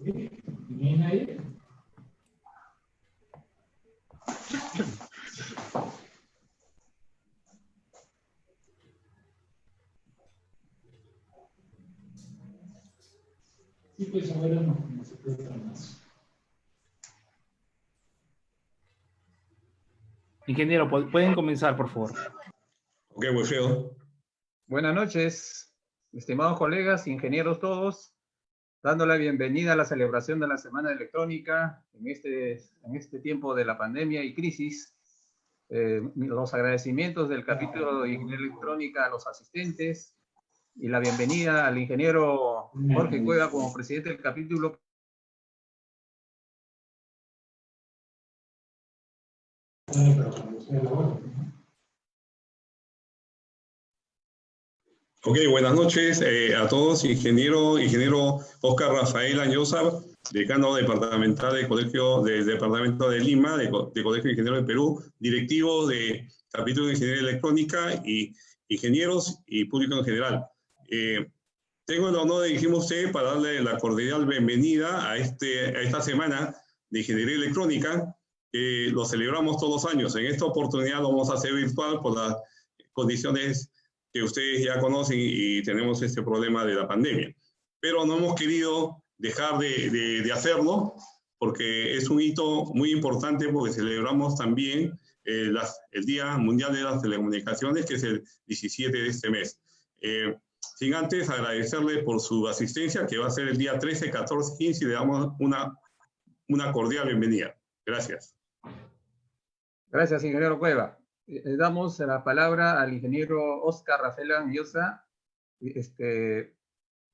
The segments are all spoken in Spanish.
Sí, pues ahora no se puede más. Ingeniero, pueden comenzar, por favor. Ok, Wilfredo. Buenas noches, estimados colegas, ingenieros todos, dando la bienvenida a la celebración de la Semana Electrónica en este tiempo de la pandemia y crisis. Los agradecimientos del capítulo de Ingeniería Electrónica a los asistentes y la bienvenida al ingeniero Jorge Cueva como presidente del capítulo. Ok, buenas noches a todos. Ingeniero Oscar Rafael Añosa, decano departamental del Departamento de Lima, de Colegio de Ingenieros de Perú, directivo de capítulo de Ingeniería Electrónica y ingenieros y público en general. Tengo el honor de dirigirme a usted para darle la cordial bienvenida a esta semana de Ingeniería Electrónica, que lo celebramos todos los años. En esta oportunidad lo vamos a hacer virtual por las condiciones que ustedes ya conocen y tenemos este problema de la pandemia. Pero no hemos querido dejar de hacerlo porque es un hito muy importante porque celebramos también el Día Mundial de las Telecomunicaciones, que es el 17 de este mes. Sin antes agradecerle por su asistencia, que va a ser el día 13, 14, 15, y le damos una cordial bienvenida. Gracias. Gracias, ingeniero Cueva. Le damos la palabra al ingeniero Oscar Rafael Añosa,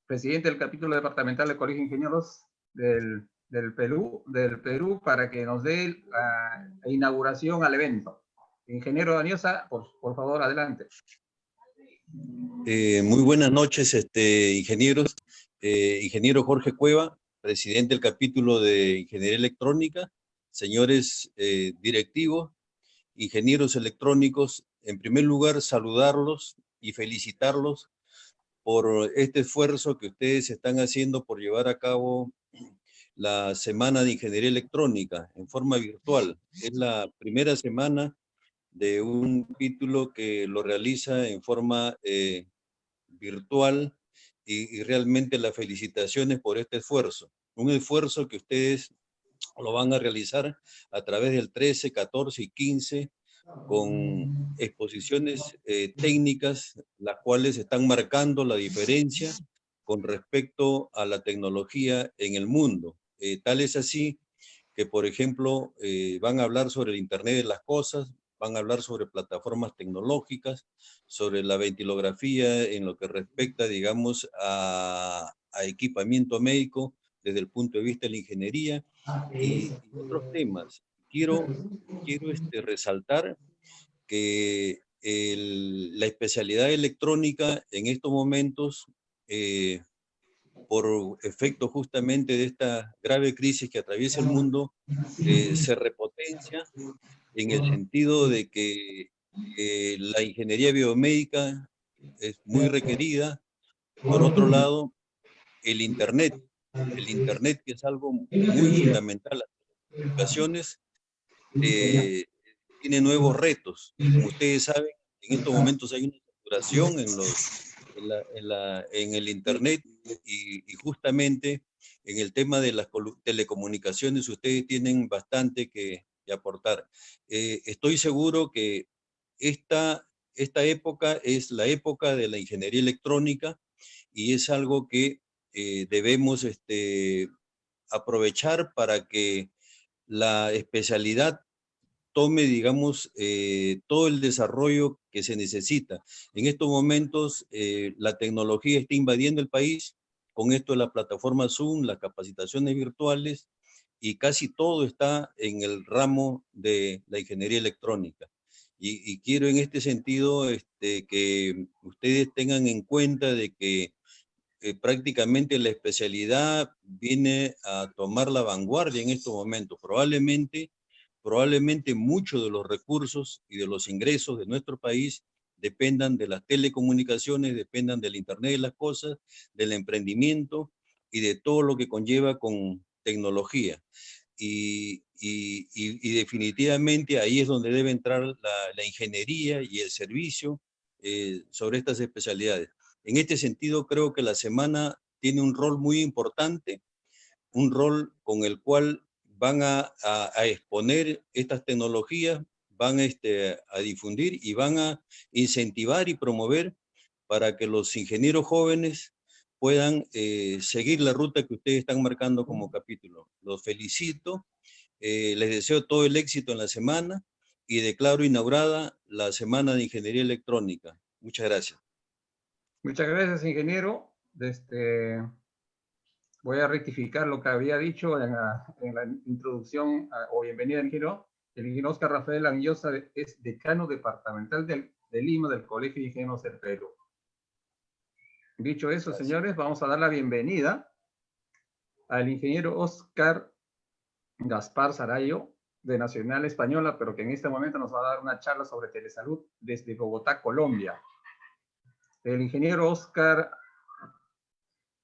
presidente del capítulo departamental del Colegio de Ingenieros del Perú, para que nos dé la inauguración al evento. Ingeniero Añosa, por favor, adelante. Muy buenas noches, ingenieros. Ingeniero Jorge Cueva, presidente del capítulo de Ingeniería Electrónica, señores directivos, ingenieros electrónicos. En primer lugar, saludarlos y felicitarlos por este esfuerzo que ustedes están haciendo por llevar a cabo la Semana de Ingeniería Electrónica en forma virtual. Es la primera semana de un capítulo que lo realiza en forma virtual y realmente las felicitaciones por este esfuerzo. Un esfuerzo que ustedes lo van a realizar a través del 13, 14 y 15 con exposiciones técnicas, las cuales están marcando la diferencia con respecto a la tecnología en el mundo. Tal es así que, por ejemplo, van a hablar sobre el Internet de las cosas, van a hablar sobre plataformas tecnológicas, sobre la ventilografía en lo que respecta, digamos, a equipamiento médico desde el punto de vista de la ingeniería y otros temas. Quiero resaltar que la especialidad electrónica en estos momentos, por efecto justamente de esta grave crisis que atraviesa el mundo, se repotencia en el sentido de que la ingeniería biomédica es muy requerida. Por otro lado, el Internet que es algo muy fundamental, las comunicaciones, tiene nuevos retos. Como ustedes saben, en estos momentos hay una saturación en el Internet y justamente en el tema de las telecomunicaciones ustedes tienen bastante que aportar. Estoy seguro que esta época es la época de la ingeniería electrónica y es algo que debemos aprovechar para que la especialidad tome, digamos, todo el desarrollo que se necesita. En estos momentos, la tecnología está invadiendo el país, con esto de la plataforma Zoom, las capacitaciones virtuales, y casi todo está en el ramo de la ingeniería electrónica. Y quiero en este sentido que ustedes tengan en cuenta de que prácticamente la especialidad viene a tomar la vanguardia en estos momentos. Probablemente muchos de los recursos y de los ingresos de nuestro país dependan de las telecomunicaciones, dependan del Internet de las cosas, del emprendimiento, y de todo lo que conlleva con tecnología. Definitivamente ahí es donde debe entrar la ingeniería y el servicio sobre estas especialidades. En este sentido, creo que la semana tiene un rol muy importante, un rol con el cual van a exponer estas tecnologías, van a difundir y van a incentivar y promover para que los ingenieros jóvenes puedan seguir la ruta que ustedes están marcando como capítulo. Los felicito, les deseo todo el éxito en la semana y declaro inaugurada la Semana de Ingeniería Electrónica. Muchas gracias. Muchas gracias, ingeniero. Voy a rectificar lo que había dicho en la introducción o bienvenida al ingeniero. El ingeniero Oscar Rafael Anguiosa es decano departamental de Lima del Colegio de Ingenieros del Perú. Dicho eso, señores, vamos a dar la bienvenida al ingeniero Oscar Gaspar Sarayo, de Nacional Española, pero que en este momento nos va a dar una charla sobre telesalud desde Bogotá, Colombia. El ingeniero Oscar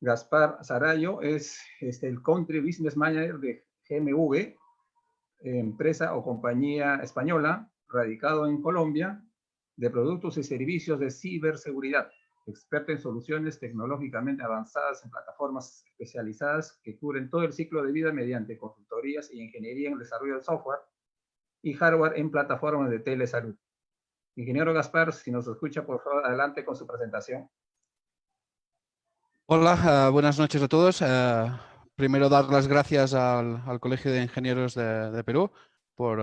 Gaspar Sarayo es el Country Business Manager de GMV, empresa o compañía española, radicado en Colombia, de productos y servicios de ciberseguridad, experto en soluciones tecnológicamente avanzadas en plataformas especializadas que cubren todo el ciclo de vida mediante consultorías y ingeniería en el desarrollo de software y hardware en plataformas de telesalud. Ingeniero Gaspar, si nos escucha, por favor, adelante con su presentación. Hola, buenas noches a todos. Primero dar las gracias al Colegio de Ingenieros de Perú por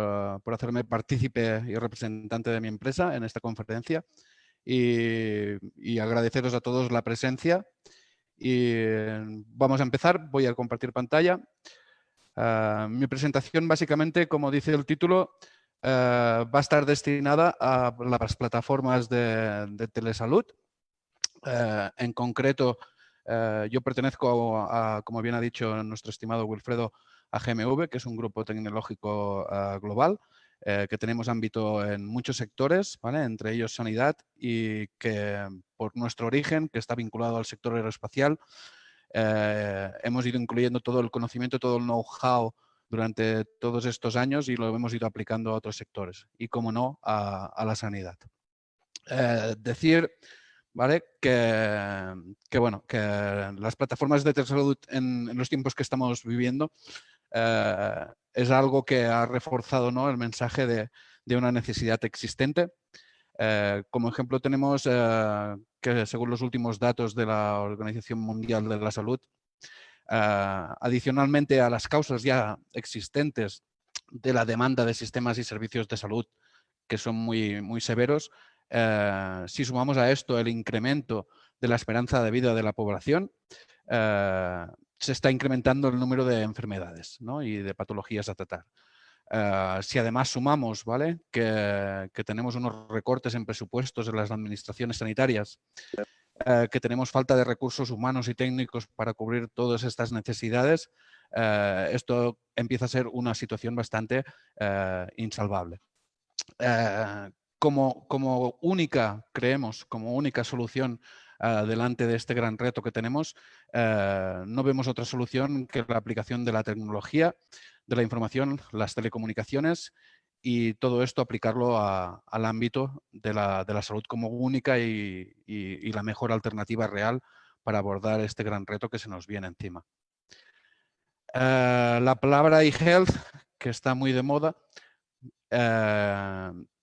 hacerme partícipe y representante de mi empresa en esta conferencia y agradeceros a todos la presencia. Y vamos a empezar. Voy a compartir pantalla. Mi presentación, básicamente, como dice el título, va a estar destinada a las plataformas de telesalud. En concreto, yo pertenezco, como bien ha dicho nuestro estimado Wilfredo, a GMV, que es un grupo tecnológico global, que tenemos ámbito en muchos sectores, ¿vale? Entre ellos sanidad, y que por nuestro origen, que está vinculado al sector aeroespacial, hemos ido incluyendo todo el conocimiento, todo el know-how durante todos estos años y lo hemos ido aplicando a otros sectores y, como no, a la sanidad. Decir, ¿vale? Que las plataformas de telesalud en los tiempos que estamos viviendo es algo que ha reforzado, ¿no?, el mensaje de una necesidad existente. Como ejemplo tenemos que, según los últimos datos de la Organización Mundial de la Salud, adicionalmente a las causas ya existentes de la demanda de sistemas y servicios de salud, que son muy severos, si sumamos a esto el incremento de la esperanza de vida de la población, se está incrementando el número de enfermedades, ¿no?, y de patologías a tratar. Si además sumamos, ¿vale?, que tenemos unos recortes en presupuestos en las administraciones sanitarias, que tenemos falta de recursos humanos y técnicos para cubrir todas estas necesidades, esto empieza a ser una situación bastante insalvable. Como única solución delante de este gran reto que tenemos, no vemos otra solución que la aplicación de la tecnología, de la información, las telecomunicaciones, y todo esto aplicarlo al ámbito de la salud como única y la mejor alternativa real para abordar este gran reto que se nos viene encima. La palabra e-health, que está muy de moda,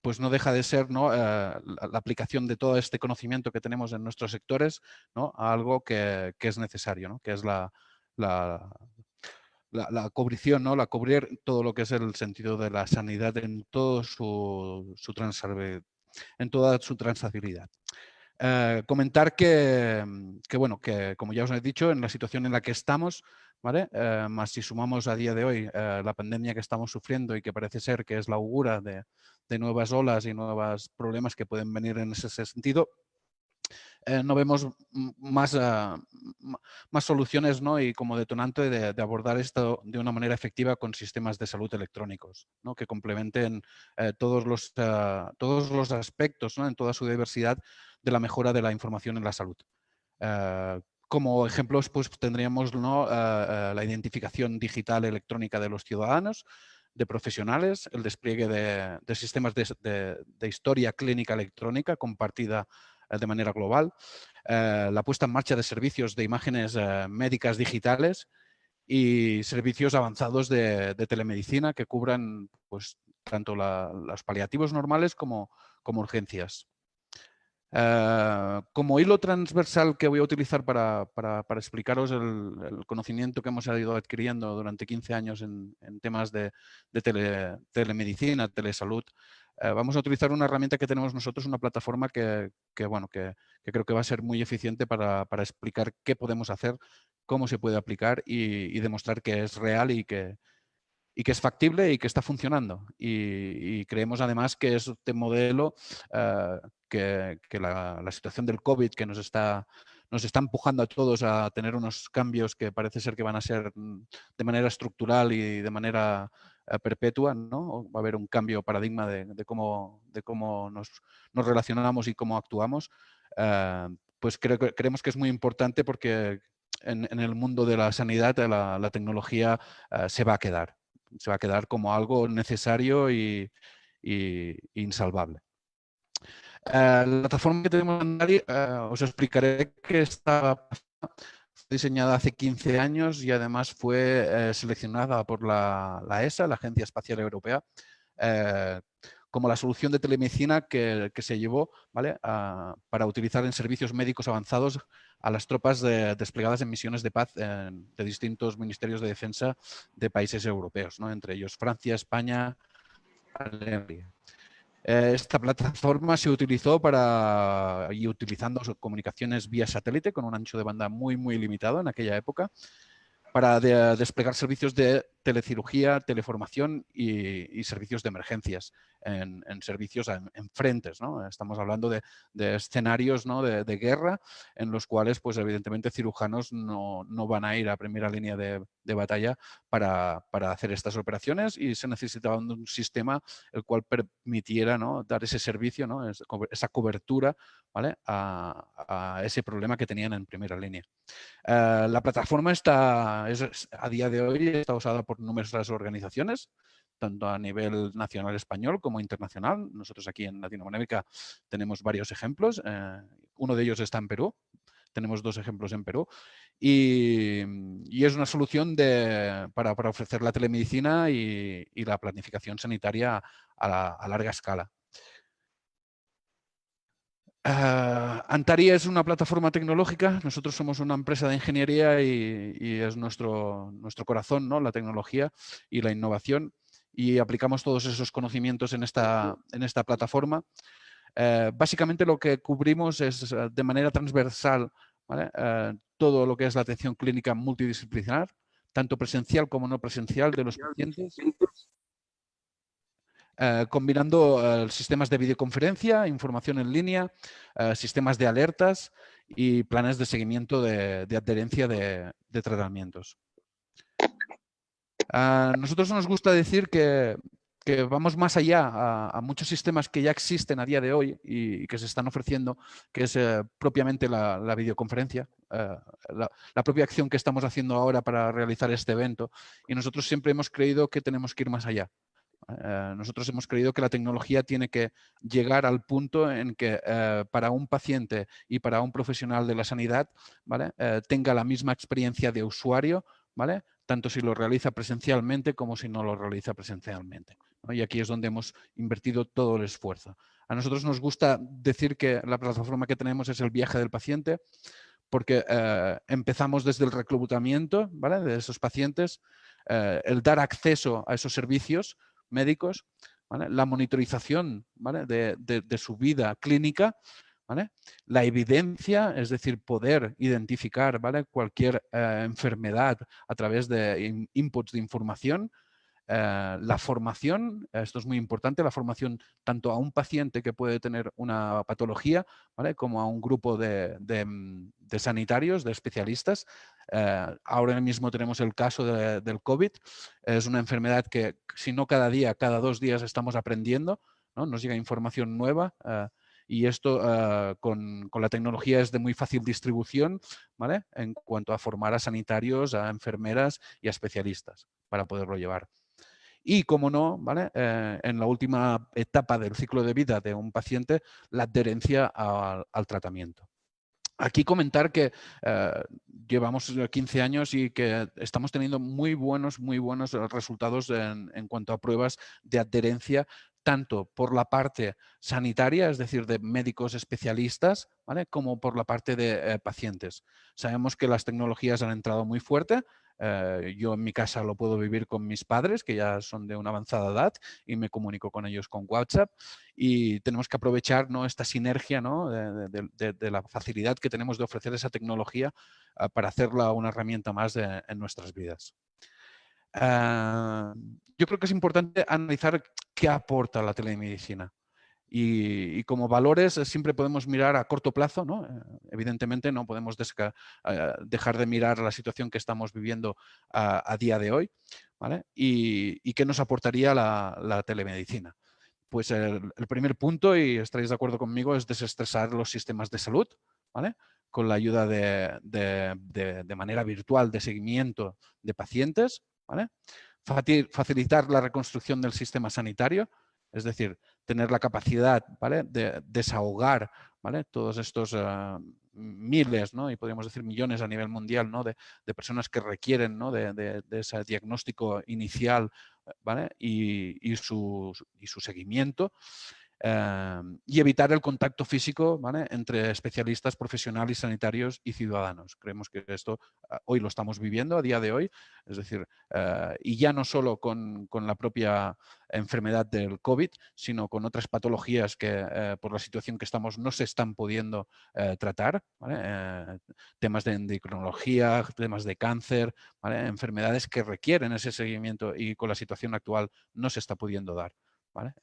pues no deja de ser, ¿no?, la aplicación de todo este conocimiento que tenemos en nuestros sectores, ¿no?, a algo que es necesario, ¿no?, que es la cubrición, ¿no?, cubrir todo lo que es el sentido de la sanidad en toda su transabilidad. Comentar que, como ya os he dicho, en la situación en la que estamos, ¿vale?, más si sumamos a día de hoy la pandemia que estamos sufriendo y que parece ser que es la augura de nuevas olas y nuevos problemas que pueden venir en ese sentido, no vemos más soluciones, ¿no?, y como detonante de abordar esto de una manera efectiva con sistemas de salud electrónicos, ¿no?, que complementen todos los aspectos, ¿no?, en toda su diversidad, de la mejora de la información en la salud. Como ejemplos, pues tendríamos, ¿no? La identificación digital electrónica de los ciudadanos, de profesionales, el despliegue de sistemas de historia clínica electrónica compartida de manera global, la puesta en marcha de servicios de imágenes médicas digitales y servicios avanzados de telemedicina que cubran pues, tanto los paliativos normales como urgencias. Como hilo transversal que voy a utilizar para explicaros el conocimiento que hemos ido adquiriendo durante 15 años en temas de telemedicina, telesalud, vamos a utilizar una herramienta que tenemos nosotros, una plataforma que creo que va a ser muy eficiente para explicar qué podemos hacer, cómo se puede aplicar y demostrar que es real y que es factible y que está funcionando. Y creemos además que es este modelo que la situación del COVID que nos está empujando a todos a tener unos cambios que parece ser que van a ser de manera estructural y de manera perpetua, ¿no? Va a haber un cambio de paradigma de cómo nos relacionamos y cómo actuamos. Pues creemos que es muy importante porque en el mundo de la sanidad la tecnología se va a quedar. Se va a quedar como algo necesario y insalvable. La plataforma que tenemos en Andari, os explicaré que está diseñada hace 15 años y además fue seleccionada por la ESA, la Agencia Espacial Europea, como la solución de telemedicina que se llevó, ¿vale? Para utilizar en servicios médicos avanzados a las tropas desplegadas en misiones de paz de distintos ministerios de defensa de países europeos, ¿no? Entre ellos Francia, España, Alemania. Esta plataforma se utilizó utilizando comunicaciones vía satélite con un ancho de banda muy, muy limitado en aquella época, para desplegar servicios de telecirugía, teleformación y servicios de emergencias en servicios en frentes, ¿no? Estamos hablando de escenarios, ¿no? de guerra en los cuales, pues evidentemente, cirujanos no van a ir a primera línea de batalla para hacer estas operaciones y se necesitaba un sistema el cual permitiera, ¿no? dar ese servicio, ¿no? esa cobertura, ¿vale? a ese problema que tenían en primera línea. La plataforma a día de hoy está usada por numerosas organizaciones, tanto a nivel nacional español como internacional. Nosotros aquí en Latinoamérica tenemos varios ejemplos. Uno de ellos está en Perú. Tenemos 2 ejemplos en Perú. Y es una solución para ofrecer la telemedicina y la planificación sanitaria a larga escala. Antari es una plataforma tecnológica. Nosotros somos una empresa de ingeniería y es nuestro corazón, ¿no? La tecnología y la innovación. Y aplicamos todos esos conocimientos en esta plataforma. Básicamente lo que cubrimos es de manera transversal, ¿vale? Todo lo que es la atención clínica multidisciplinar, tanto presencial como no presencial de los pacientes. Combinando sistemas de videoconferencia, información en línea, sistemas de alertas y planes de seguimiento de adherencia de tratamientos. A nosotros nos gusta decir que vamos más allá a muchos sistemas que ya existen a día de hoy y que se están ofreciendo, que es propiamente la videoconferencia, la propia acción que estamos haciendo ahora para realizar este evento. Y nosotros siempre hemos creído que tenemos que ir más allá. Nosotros hemos creído que la tecnología tiene que llegar al punto en que para un paciente y para un profesional de la sanidad, ¿vale? Tenga la misma experiencia de usuario, ¿vale? Tanto si lo realiza presencialmente como si no lo realiza presencialmente, ¿no? Y aquí es donde hemos invertido todo el esfuerzo. A nosotros nos gusta decir que la plataforma que tenemos es el viaje del paciente, porque empezamos desde el reclutamiento, ¿vale? De esos pacientes, el dar acceso a esos servicios médicos, ¿vale? La monitorización, ¿vale? de su vida clínica, ¿vale? La evidencia, es decir, poder identificar, ¿vale? cualquier enfermedad a través de inputs de información. La formación, esto es muy importante, la formación tanto a un paciente que puede tener una patología, ¿vale? como a un grupo de sanitarios, de especialistas. Ahora mismo tenemos el caso del COVID. Es una enfermedad que, si no cada día, cada 2 días estamos aprendiendo, ¿no? Nos llega información nueva Y esto con la tecnología es de muy fácil distribución, ¿vale? En cuanto a formar a sanitarios, a enfermeras y a especialistas para poderlo llevar. Y, como no, ¿vale? En la última etapa del ciclo de vida de un paciente, la adherencia al tratamiento. Aquí comentar que llevamos 15 años y que estamos teniendo muy buenos resultados en cuanto a pruebas de adherencia, tanto por la parte sanitaria, es decir, de médicos especialistas, ¿vale? Como por la parte de pacientes. Sabemos que las tecnologías han entrado muy fuerte. Yo en mi casa lo puedo vivir con mis padres, que ya son de una avanzada edad, y me comunico con ellos con WhatsApp. Y tenemos que aprovechar, ¿no?, esta sinergia, ¿no?, de la facilidad que tenemos de ofrecer esa tecnología para hacerla una herramienta más en nuestras vidas. Yo creo que es importante analizar qué aporta la telemedicina. Y como valores siempre podemos mirar a corto plazo, ¿no? Evidentemente no podemos dejar de mirar la situación que estamos viviendo a día de hoy, ¿vale? Y qué nos aportaría la telemedicina. Pues el primer punto, y estaréis de acuerdo conmigo, es desestresar los sistemas de salud, ¿vale? Con la ayuda de manera virtual de seguimiento de pacientes, ¿vale? Facilitar la reconstrucción del sistema sanitario, es decir, tener la capacidad, ¿vale?, de desahogar, ¿vale?, todos estos miles, ¿no?, y podríamos decir millones a nivel mundial, ¿no?, de personas que requieren, ¿no?, de ese diagnóstico inicial, ¿vale?, y su seguimiento. Y evitar el contacto físico, ¿vale?, entre especialistas, profesionales, sanitarios y ciudadanos. Creemos que esto hoy lo estamos viviendo a día de hoy, es decir, y ya no solo con la propia enfermedad del COVID, sino con otras patologías que por la situación que estamos no se están pudiendo tratar, ¿vale? Temas de endocrinología, temas de cáncer, ¿vale?, enfermedades que requieren ese seguimiento y con la situación actual no se está pudiendo dar, ¿vale?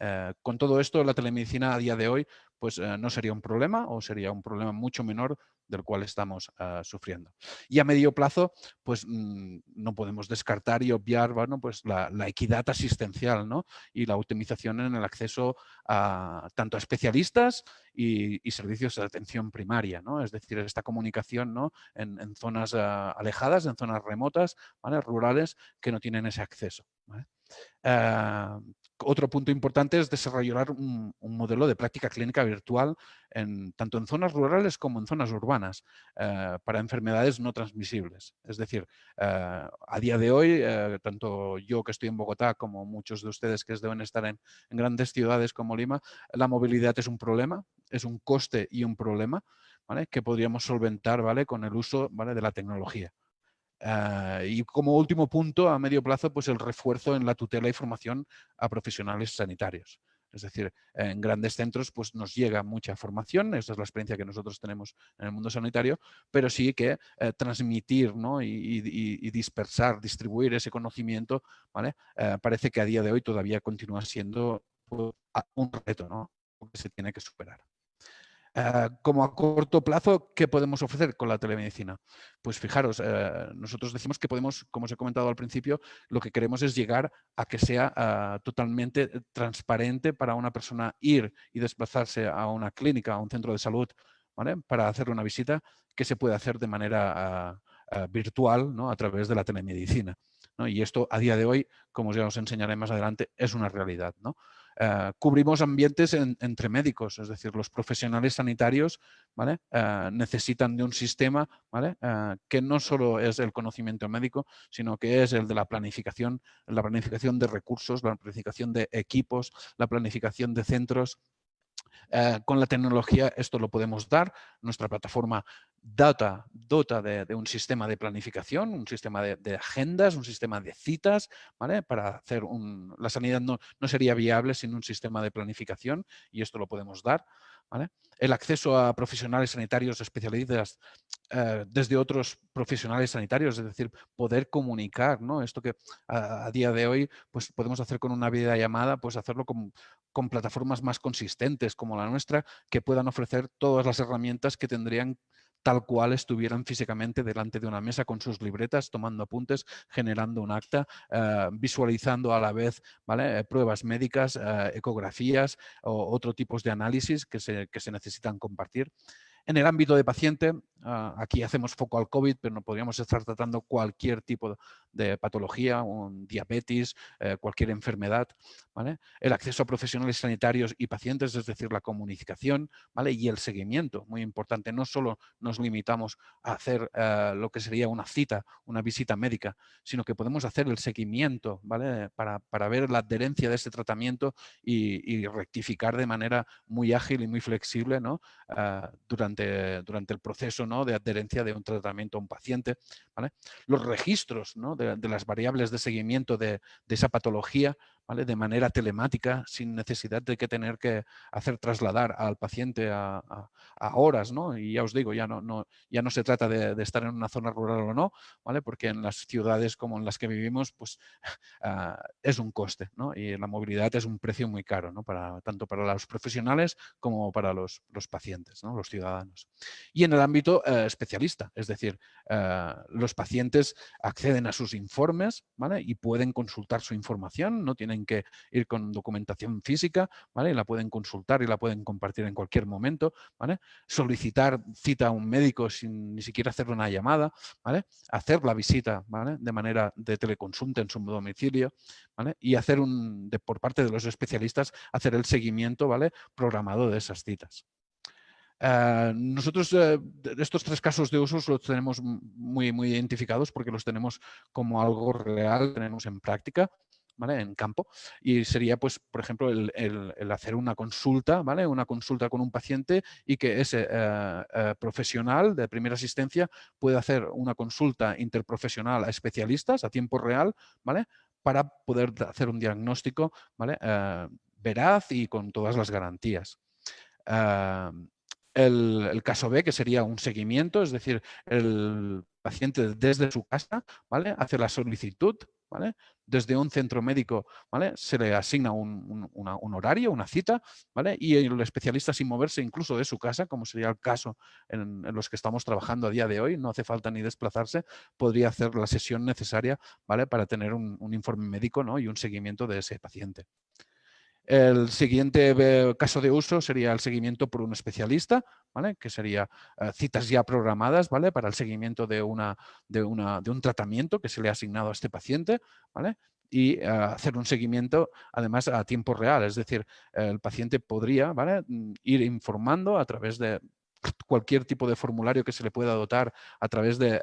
Con todo esto, la telemedicina a día de hoy pues, no sería un problema, o sería un problema mucho menor del cual estamos sufriendo. Y a medio plazo, pues no podemos descartar y obviar, bueno, pues la equidad asistencial, ¿no?, y la optimización en el acceso tanto a especialistas y servicios de atención primaria, ¿no? Es decir, esta comunicación, ¿no?, en zonas alejadas, en zonas remotas, ¿vale?, rurales, que no tienen ese acceso, ¿vale? Otro punto importante es desarrollar un modelo de práctica clínica virtual tanto en zonas rurales como en zonas urbanas para enfermedades no transmisibles. Es decir, a día de hoy, tanto yo que estoy en Bogotá como muchos de ustedes que deben estar en grandes ciudades como Lima, la movilidad es un problema, es un coste y un problema, ¿vale?, que podríamos solventar, ¿vale?, con el uso, ¿vale?, de la tecnología. Y como último punto, a medio plazo, pues el refuerzo en la tutela y formación a profesionales sanitarios. Es decir, en grandes centros pues nos llega mucha formación, esa es la experiencia que nosotros tenemos en el mundo sanitario, pero sí que transmitir, ¿no?, y dispersar, distribuir ese conocimiento, ¿vale?, parece que a día de hoy todavía continúa siendo pues, un reto, ¿no?, que se tiene que superar. Como a corto plazo, ¿qué podemos ofrecer con la telemedicina? Pues fijaros, nosotros decimos que podemos, como os he comentado al principio, lo que queremos es llegar a que sea totalmente transparente para una persona ir y desplazarse a una clínica, a un centro de salud, ¿vale?, para hacer una visita, que se puede hacer de manera virtual, ¿no?, a través de la telemedicina, ¿no? Y esto a día de hoy, como ya os enseñaré más adelante, es una realidad, ¿no? Cubrimos ambientes entre médicos, es decir, los profesionales sanitarios, ¿vale?, necesitan de un sistema, ¿vale?, que no solo es el conocimiento médico, sino que es el de la planificación de recursos, la planificación de equipos, la planificación de centros. Con la tecnología esto lo podemos dar. Nuestra plataforma dota de un sistema de planificación, un sistema de agendas, un sistema de citas, ¿vale?, para hacer la sanidad no sería viable sin un sistema de planificación, y esto lo podemos dar, ¿vale? El acceso a profesionales sanitarios especialistas desde otros profesionales sanitarios, es decir, poder comunicar, ¿no?, esto que a día de hoy pues podemos hacer con una videollamada, pues hacerlo con plataformas más consistentes como la nuestra, que puedan ofrecer todas las herramientas que tendrían tal cual estuvieran físicamente delante de una mesa con sus libretas, tomando apuntes, generando un acta, visualizando a la vez, ¿vale? Pruebas médicas, ecografías o otro tipos de análisis que se necesitan compartir. En el ámbito de paciente, aquí hacemos foco al COVID, pero no podríamos estar tratando cualquier tipo de patología, un diabetes, cualquier enfermedad, ¿vale? El acceso a profesionales sanitarios y pacientes, es decir, la comunicación, ¿vale? Y el seguimiento, muy importante. No solo nos limitamos a hacer lo que sería una cita, una visita médica, sino que podemos hacer el seguimiento, ¿vale? Para ver la adherencia de ese tratamiento y rectificar de manera muy ágil y muy flexible, ¿no? Durante el proceso, ¿no? De adherencia de un tratamiento a un paciente, ¿vale? Los registros, ¿no? de las variables de seguimiento de esa patología, ¿vale? De manera telemática, sin necesidad de tener que hacer trasladar al paciente a horas, ¿no? Y ya os digo, ya no se trata de estar en una zona rural o no, ¿vale? Porque en las ciudades como en las que vivimos, pues es un coste, ¿no? Y la movilidad es un precio muy caro, ¿no? Tanto para los profesionales como para los pacientes, ¿no? Los ciudadanos. Y en el ámbito especialista, es decir, los pacientes acceden a sus informes, ¿vale? Y pueden consultar su información, no tienen que ir con documentación física, ¿vale? La pueden consultar y la pueden compartir en cualquier momento, ¿vale? Solicitar cita a un médico sin ni siquiera hacer una llamada, ¿vale? Hacer la visita, ¿vale? De manera de teleconsulta en su domicilio, ¿vale? Y hacer por parte de los especialistas, hacer el seguimiento, ¿vale? Programado de esas citas. Nosotros estos 3 casos de usos los tenemos muy identificados porque los tenemos como algo real, tenemos en práctica, ¿vale? En campo, y sería, pues, por ejemplo, el hacer una consulta, ¿vale? Una consulta con un paciente y que ese profesional de primera asistencia pueda hacer una consulta interprofesional a especialistas a tiempo real, ¿vale? Para poder hacer un diagnóstico, ¿vale? Veraz y con todas las garantías. El caso B, que sería un seguimiento, es decir, el paciente desde su casa, ¿vale? Hace la solicitud, ¿vale? Desde un centro médico, ¿vale? Se le asigna un horario, una cita, ¿vale? Y el especialista, sin moverse incluso de su casa, como sería el caso en los que estamos trabajando a día de hoy, no hace falta ni desplazarse, podría hacer la sesión necesaria, ¿vale? Para tener un informe médico, ¿no? Y un seguimiento de ese paciente. El siguiente caso de uso sería el seguimiento por un especialista, ¿vale? Que sería citas ya programadas, ¿vale? Para el seguimiento de un tratamiento que se le ha asignado a este paciente, ¿vale? Y hacer un seguimiento además a tiempo real, es decir, el paciente podría, ¿vale? Ir informando a través de cualquier tipo de formulario que se le pueda dotar a través de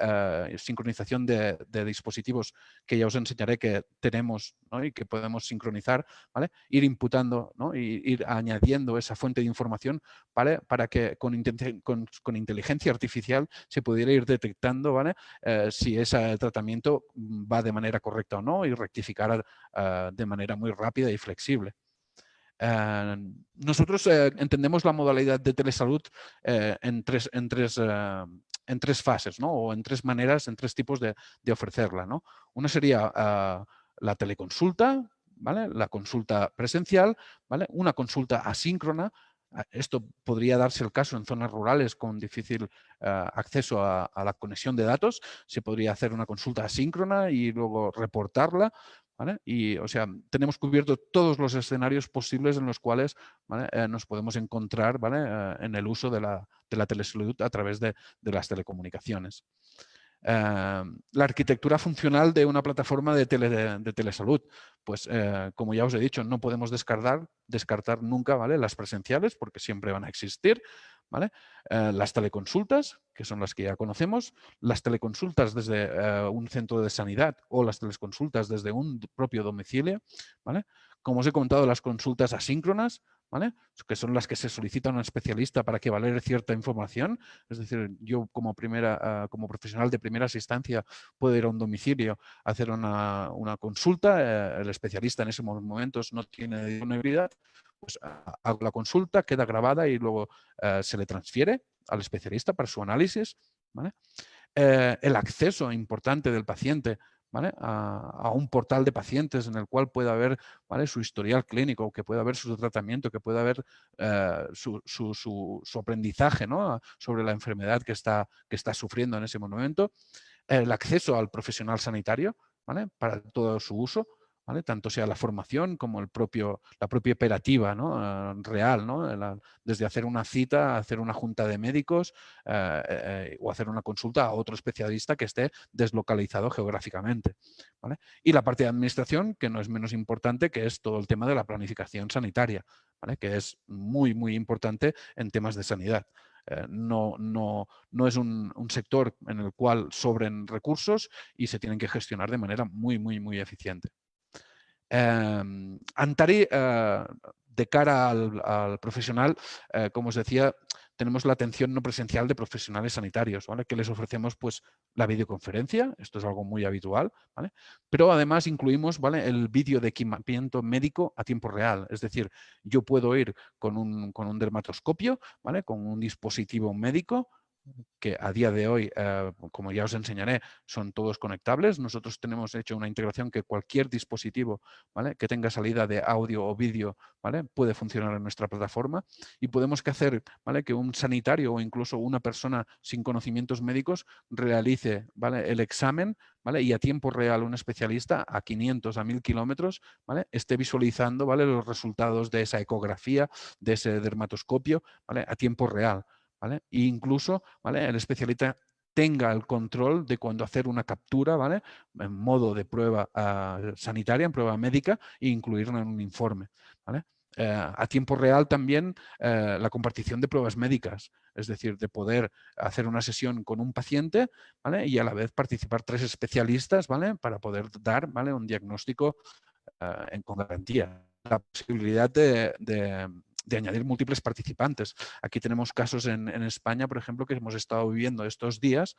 sincronización de dispositivos que ya os enseñaré que tenemos, ¿no? Y que podemos sincronizar, ¿vale? Ir imputando, ¿no? Y ir añadiendo esa fuente de información, ¿vale? Para que con inteligencia artificial se pudiera ir detectando, ¿vale? Si ese tratamiento va de manera correcta o no y rectificar de manera muy rápida y flexible. Nosotros entendemos la modalidad de telesalud en tres fases, ¿no? O en 3 maneras, en 3 tipos de ofrecerla, ¿no? Una sería la teleconsulta, ¿vale? La consulta presencial, ¿vale? Una consulta asíncrona. Esto podría darse el caso en zonas rurales con difícil acceso a la conexión de datos. Se podría hacer una consulta asíncrona y luego reportarla, ¿vale? Y, o sea, tenemos cubierto todos los escenarios posibles en los cuales, ¿vale? Nos podemos encontrar, ¿vale? En el uso de la telesalud a través de las telecomunicaciones. La arquitectura funcional de una plataforma de telesalud. Pues, como ya os he dicho, no podemos descartar nunca, ¿vale? Las presenciales, porque siempre van a existir, ¿vale? Las teleconsultas, que son las que ya conocemos, las teleconsultas desde un centro de sanidad o las teleconsultas desde un propio domicilio, ¿vale? Como os he contado, las consultas asíncronas, ¿vale? Que son las que se solicitan a un especialista para que valore cierta información. Es decir, yo como profesional de primera asistencia puedo ir a un domicilio a hacer una consulta, el especialista en esos momentos no tiene disponibilidad, pues hago la consulta, queda grabada y luego se le transfiere al especialista para su análisis, ¿vale? El acceso importante del paciente, ¿vale? A un portal de pacientes en el cual pueda ver, ¿vale?, su historial clínico, que pueda ver su tratamiento, que pueda ver su aprendizaje, ¿no?, sobre la enfermedad que está sufriendo en ese momento. El acceso al profesional sanitario, ¿vale?, para todo su uso, ¿vale?, tanto sea la formación como la propia operativa, ¿no?, real, ¿no?, desde hacer una cita, hacer una junta de médicos o hacer una consulta a otro especialista que esté deslocalizado geográficamente, ¿vale? Y la parte de administración, que no es menos importante, que es todo el tema de la planificación sanitaria, ¿vale?, que es muy, muy importante en temas de sanidad. No es un sector en el cual sobren recursos y se tienen que gestionar de manera muy, muy, muy eficiente. Antari, de cara al profesional, como os decía, tenemos la atención no presencial de profesionales sanitarios, ¿vale?, que les ofrecemos pues la videoconferencia, esto es algo muy habitual, ¿vale?, pero además incluimos, ¿vale?, el vídeo de equipamiento médico a tiempo real, es decir, yo puedo ir con un dermatoscopio, ¿vale?, con un dispositivo médico, que a día de hoy, como ya os enseñaré, son todos conectables. Nosotros tenemos hecho una integración que cualquier dispositivo, ¿vale?, que tenga salida de audio o vídeo, ¿vale?, puede funcionar en nuestra plataforma y podemos hacer, ¿vale?, que un sanitario o incluso una persona sin conocimientos médicos realice, ¿vale?, el examen, ¿vale?, y a tiempo real un especialista a 500, a 1000 kilómetros, ¿vale?, esté visualizando, ¿vale?, los resultados de esa ecografía, de ese dermatoscopio, ¿vale?, a tiempo real, ¿vale? E incluso, ¿vale?, el especialista tenga el control de cuándo hacer una captura, ¿vale?, en modo de prueba sanitaria, en prueba médica, e incluirla en un informe, ¿vale? A tiempo real también la compartición de pruebas médicas, es decir, de poder hacer una sesión con un paciente, ¿vale?, y a la vez participar 3 especialistas, ¿vale?, para poder dar, ¿vale?, un diagnóstico con garantía. La posibilidad de añadir múltiples participantes. Aquí tenemos casos en España, por ejemplo, que hemos estado viviendo estos días.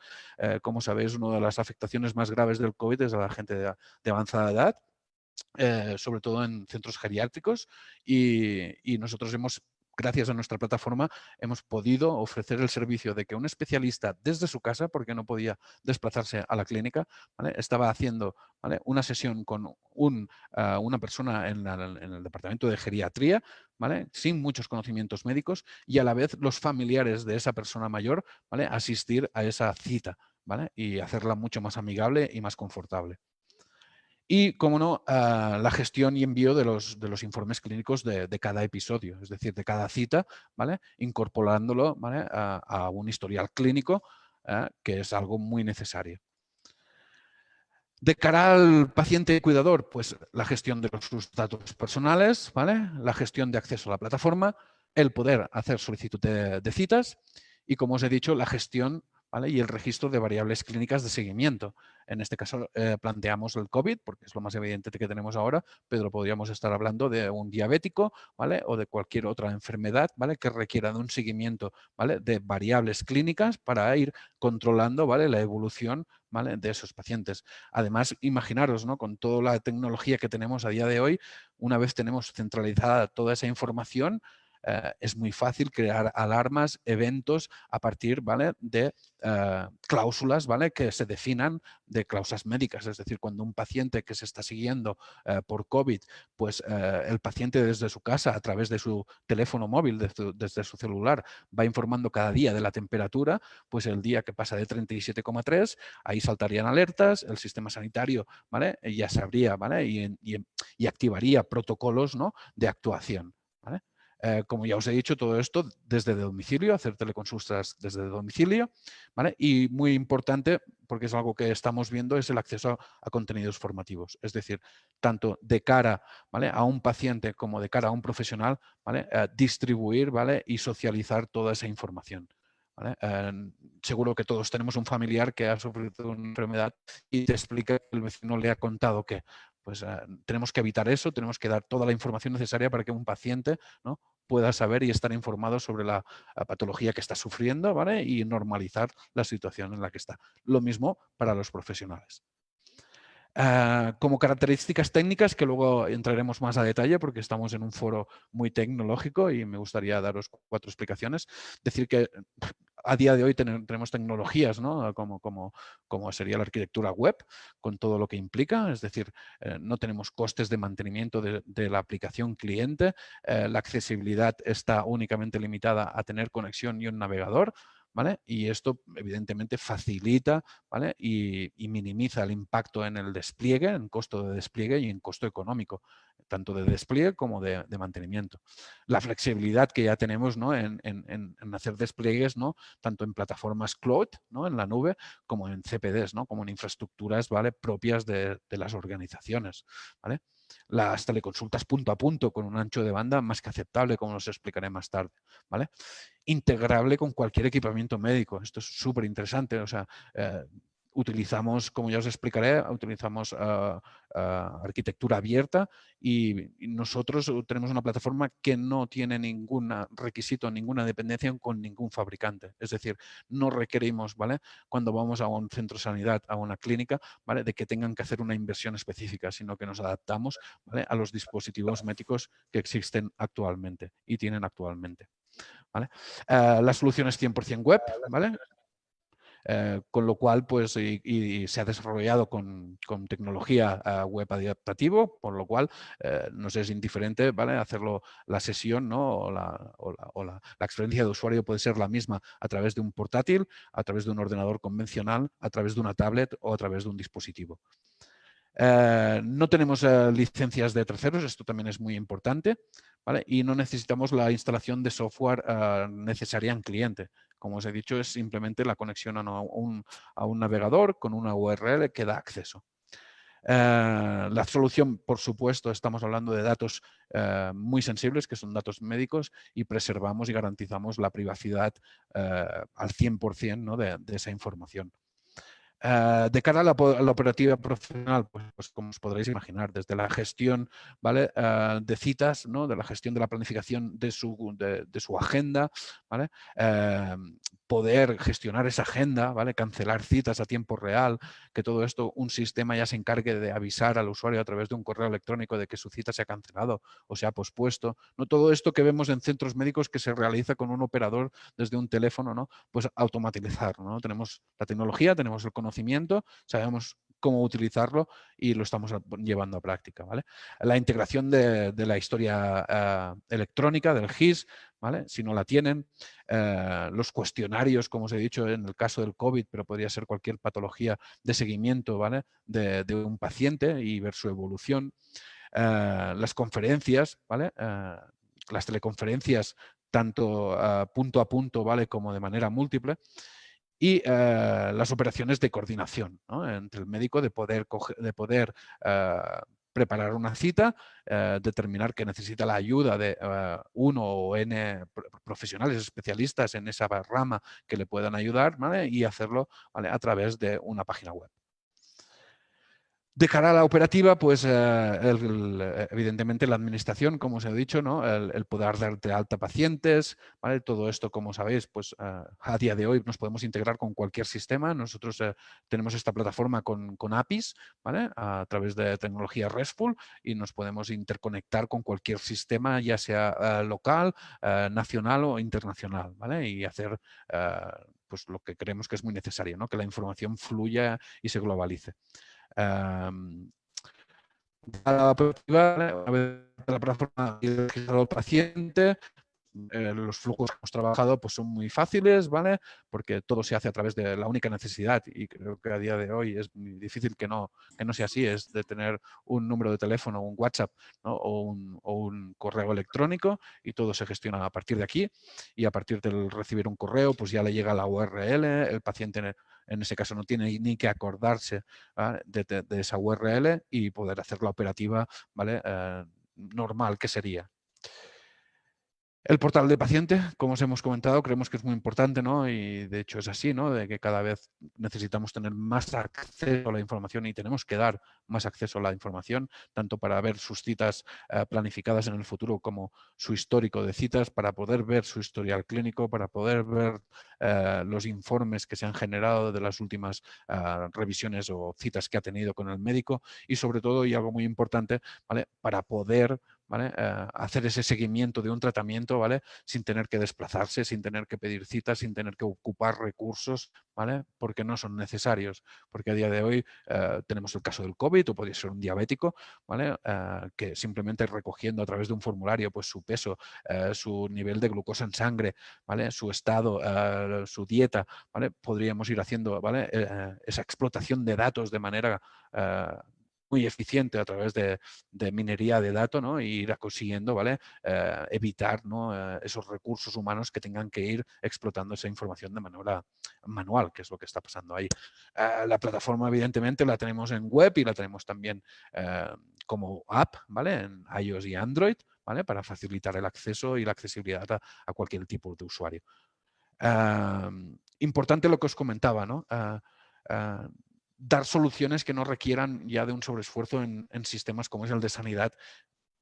Como sabéis, una de las afectaciones más graves del COVID es a la gente de avanzada edad, sobre todo en centros geriátricos, y nosotros gracias a nuestra plataforma, hemos podido ofrecer el servicio de que un especialista desde su casa, porque no podía desplazarse a la clínica, ¿vale?, estaba haciendo, ¿vale?, una sesión con una persona en el departamento de geriatría, ¿vale?, sin muchos conocimientos médicos, y a la vez los familiares de esa persona mayor, ¿vale?, asistir a esa cita, ¿vale?, y hacerla mucho más amigable y más confortable. Y, como no, la gestión y envío de los informes clínicos de cada episodio, es decir, de cada cita, ¿vale?, incorporándolo, ¿vale?, a un historial clínico, que es algo muy necesario. De cara al paciente cuidador, pues la gestión de sus datos personales, ¿vale?, la gestión de acceso a la plataforma, el poder hacer solicitud de citas y, como os he dicho, la gestión, ¿vale?, y el registro de variables clínicas de seguimiento. En este caso planteamos el COVID, porque es lo más evidente que tenemos ahora, pero podríamos estar hablando de un diabético, ¿vale?, o de cualquier otra enfermedad, ¿vale?, que requiera de un seguimiento, ¿vale?, de variables clínicas para ir controlando, ¿vale?, la evolución, ¿vale?, de esos pacientes. Además, imaginaros, ¿no?, con toda la tecnología que tenemos a día de hoy, una vez tenemos centralizada toda esa información, es muy fácil crear alarmas, eventos a partir, ¿vale?, de cláusulas, ¿vale?, que se definan, de cláusulas médicas. Es decir, cuando un paciente que se está siguiendo por COVID, pues el paciente desde su casa, a través de su teléfono móvil, desde su celular, va informando cada día de la temperatura, pues el día que pasa de 37,3, ahí saltarían alertas, el sistema sanitario, ¿vale?, ya sabría, ¿vale?, y activaría protocolos, ¿no?, de actuación, ¿vale? Como ya os he dicho, todo esto desde domicilio, hacer teleconsultas desde domicilio, ¿vale? Y muy importante, porque es algo que estamos viendo, es el acceso a contenidos formativos. Es decir, tanto de cara, ¿vale?, a un paciente como de cara a un profesional, ¿vale?, distribuir, ¿vale?, y socializar toda esa información, ¿vale? Seguro que todos tenemos un familiar que ha sufrido una enfermedad y te explica que el vecino le ha contado que pues tenemos que evitar eso, tenemos que dar toda la información necesaria para que un paciente, ¿no?, pueda saber y estar informado sobre la patología que está sufriendo, ¿vale?, y normalizar la situación en la que está. Lo mismo para los profesionales. Como características técnicas, que luego entraremos más a detalle porque estamos en un foro muy tecnológico y me gustaría daros 4 explicaciones. Decir que a día de hoy tenemos tecnologías, ¿no? Como sería la arquitectura web, con todo lo que implica, es decir, no tenemos costes de mantenimiento de la aplicación cliente, la accesibilidad está únicamente limitada a tener conexión y un navegador, ¿vale? Y esto evidentemente facilita, ¿vale? y minimiza el impacto en el despliegue, en costo de despliegue y en costo económico, tanto de despliegue como de mantenimiento. La flexibilidad que ya tenemos, ¿no? en hacer despliegues, ¿no? Tanto en plataformas cloud, ¿no? En la nube, como en CPDs, ¿no? Como en infraestructuras, ¿vale? Propias de las organizaciones, ¿vale? Las teleconsultas punto a punto con un ancho de banda más que aceptable, como os explicaré más tarde, ¿vale? Integrable con cualquier equipamiento médico. Esto es súper interesante. O sea, utilizamos, como ya os explicaré, utilizamos arquitectura abierta y nosotros tenemos una plataforma que no tiene ningún requisito, ninguna dependencia con ningún fabricante. Es decir, no requerimos, ¿vale? Cuando vamos a un centro de sanidad, a una clínica, ¿vale? De que tengan que hacer una inversión específica, sino que nos adaptamos, ¿vale? A los dispositivos médicos que existen actualmente y tienen actualmente, ¿vale? La solución es 100% web, ¿vale? Con lo cual, pues, y se ha desarrollado con tecnología web adaptativo, por lo cual nos es indiferente, ¿vale? Hacerlo la sesión, ¿no? La experiencia de usuario puede ser la misma a través de un portátil, a través de un ordenador convencional, a través de una tablet o a través de un dispositivo. No tenemos licencias de terceros, esto también es muy importante, ¿vale? Y no necesitamos la instalación de software necesaria en cliente. Como os he dicho, es simplemente la conexión a un navegador con una URL que da acceso. La solución, por supuesto, estamos hablando de datos muy sensibles, que son datos médicos, y preservamos y garantizamos la privacidad al 100%, ¿no? de esa información. De cara a la operativa profesional, pues como os podréis imaginar, desde la gestión, ¿vale? De citas, ¿no? De la gestión de la planificación de su agenda, ¿vale? Poder gestionar esa agenda, ¿vale? Cancelar citas a tiempo real, que todo esto un sistema ya se encargue de avisar al usuario a través de un correo electrónico de que su cita se ha cancelado o se ha pospuesto, ¿no? Todo esto que vemos en centros médicos que se realiza con un operador desde un teléfono, ¿no? Pues automatizar, ¿no? Tenemos la tecnología, tenemos el conocimiento, sabemos cómo utilizarlo y lo estamos llevando a práctica, ¿vale? La integración de la historia electrónica, del GIS, ¿vale? Si no la tienen, los cuestionarios, como os he dicho, en el caso del COVID, pero podría ser cualquier patología de seguimiento, ¿vale? De un paciente y ver su evolución. Las conferencias, ¿vale? Las teleconferencias tanto punto a punto, ¿vale? Como de manera múltiple. Y las operaciones de coordinación, ¿no? Entre el médico de poder preparar una cita, determinar que necesita la ayuda de uno o n profesionales especialistas en esa rama que le puedan ayudar, ¿vale? Y hacerlo, ¿vale? A través de una página web. De cara a la operativa, pues evidentemente la administración, como os he dicho, ¿no? El poder dar de alta pacientes, ¿vale? Todo esto, como sabéis, pues a día de hoy nos podemos integrar con cualquier sistema. Nosotros tenemos esta plataforma con APIs, ¿vale? A través de tecnología RESTful y nos podemos interconectar con cualquier sistema, ya sea local, nacional o internacional, ¿vale? Y hacer pues lo que creemos que es muy necesario, ¿no? Que la información fluya y se globalice. A la operativa, una vez la plataforma y registrado al paciente, los flujos que hemos trabajado pues son muy fáciles, ¿vale? Porque todo se hace a través de la única necesidad y creo que a día de hoy es muy difícil que no sea así, es de tener un número de teléfono, un WhatsApp, ¿no? o un correo electrónico y todo se gestiona a partir de aquí y a partir de recibir un correo pues ya le llega la URL, el paciente en ese caso no tiene ni que acordarse, ¿vale? de esa URL y poder hacer la operativa, ¿vale? Normal que sería. El portal de paciente, como os hemos comentado, creemos que es muy importante, ¿no? Y de hecho es así, ¿no? De que cada vez necesitamos tener más acceso a la información y tenemos que dar más acceso a la información, tanto para ver sus citas planificadas en el futuro como su histórico de citas, para poder ver su historial clínico, para poder ver los informes que se han generado de las últimas revisiones o citas que ha tenido con el médico y sobre todo, y algo muy importante, ¿vale? Para poder ¿vale? Hacer ese seguimiento de un tratamiento, ¿vale? Sin tener que desplazarse, sin tener que pedir citas, sin tener que ocupar recursos, ¿vale? Porque no son necesarios. Porque a día de hoy tenemos el caso del COVID o podría ser un diabético, ¿vale? Que simplemente recogiendo a través de un formulario pues, su peso, su nivel de glucosa en sangre, ¿vale? Su estado, su dieta, ¿vale? Podríamos ir haciendo, ¿vale? Esa explotación de datos de manera muy eficiente a través de minería de datos, ¿no? Y ir consiguiendo, ¿vale? Evitar, ¿no? Esos recursos humanos que tengan que ir explotando esa información de manera manual, que es lo que está pasando ahí. La plataforma, evidentemente, la tenemos en web y la tenemos también como app, ¿vale? En iOS y Android, ¿vale? Para facilitar el acceso y la accesibilidad a cualquier tipo de usuario. Importante lo que os comentaba, ¿no? Dar soluciones que no requieran ya de un sobreesfuerzo en sistemas como es el de sanidad,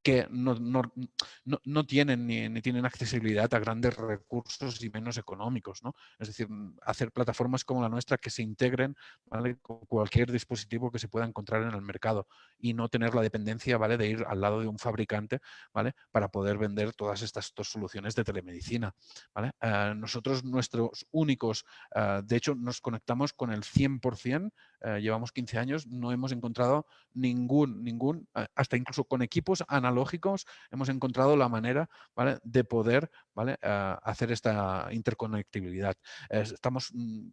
que no tienen ni tienen accesibilidad a grandes recursos y menos económicos, ¿no? Es decir, hacer plataformas como la nuestra que se integren, ¿vale? Con cualquier dispositivo que se pueda encontrar en el mercado y no tener la dependencia, ¿vale? De ir al lado de un fabricante, ¿vale? Para poder vender todas estas dos soluciones de telemedicina, ¿vale? Nosotros, nuestros únicos, de hecho, nos conectamos con el 100%, llevamos 15 años, no hemos encontrado ningún, hasta incluso con equipos analógicos, hemos encontrado la manera, ¿vale? De poder, ¿vale? Hacer esta interconectibilidad.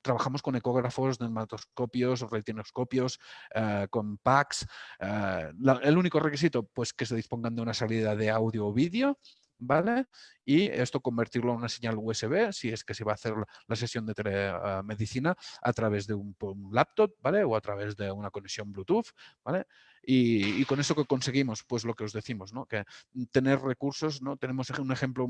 Trabajamos con ecógrafos, dermatoscopios, retinoscopios, con PACs. El único requisito, pues que se dispongan de una salida de audio o vídeo, ¿vale? Y esto convertirlo en una señal USB, si es que se va a hacer la sesión de telemedicina a través de un laptop, ¿vale? O a través de una conexión Bluetooth, ¿vale? Y con eso que conseguimos, pues lo que os decimos, ¿no? Que tener recursos, ¿no? Tenemos un ejemplo